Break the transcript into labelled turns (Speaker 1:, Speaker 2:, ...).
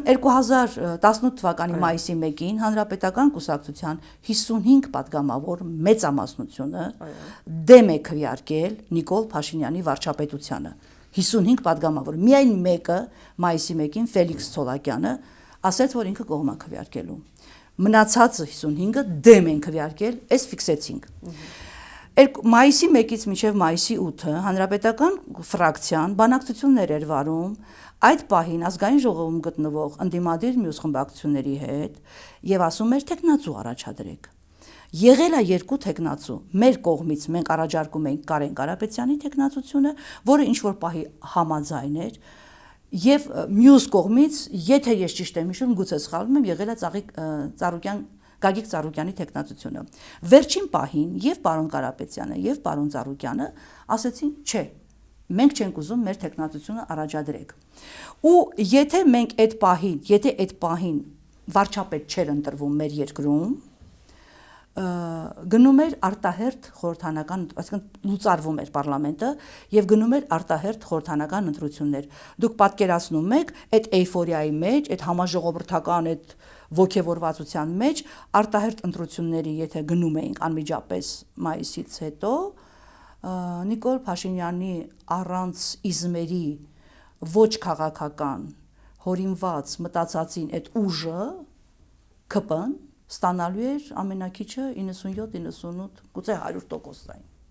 Speaker 1: 2018 թվականի մայիսի 1-ին Հանրապետական կուսակցության 55 падգամավոր մեծամասնությունը դեմ է քվեարկել Նիկոլ Փաշինյանի վարչապետությանը 55 падգամավոր միայն մեկը մայիսի 1-ին Ֆելիքս Ցոլակյանը ասաց որ ինքը կողմ է քվեարկելու մնացածը 55-ը դեմ են քվեարկել այս ֆիքսեցինք Մայիսի 1-ից մինչև մայիսի 8-ը հանրապետական ֆրակցիան բանակցություններ էր վարում այդ պահին ազգային ժողովում գտնվող ընդդիմադիր մյուս խմբակցությունների հետ եւ ասում էր տեխնացու առաջադրեք եղել է երկու տեխնացու մեր կողմից մենք առաջարկում ենք Կարեն Կարապետյանի տեխնացությունը որը ինչ որ պահի համաձայն էր եւ մյուս կողմից եթե ես ճիշտ եմ հիշում գուցե սխալվում եմ եղել է Գագիկ Ծառուկյանի տեխնացությունը վերջին պահին եւ պարոն Կարապետյանը եւ պարոն Ծառուկյանը ասացին չէ մենք չենք ուզում մեր տեխնացությունը առաջադրեք ու եթե այդ պահին վարչապետ չէր ընտրվում մեր երկրում գնում էր արտահերթ խորհրդանական այսինքն լուծարվում էր պարլամենտը եւ գնում էր արտահերթ խորհրդանական ընտրություններ դուք պատկերացնում եք այդ էյֆորիայի մեջ այդ համաժողովրդական այդ ոգևորվածության մեջ արտահերթ ընտրությունների եթե գնում էինք անմիջապես մայիսից հետո Նիկոլ Փաշինյանի առանց իզմերի ոչ քաղաքական հորինված մտածածին այդ ուժը ԿՊ-ն ստանալու էր ամենակիչը 97-98 գուցե 100%-ային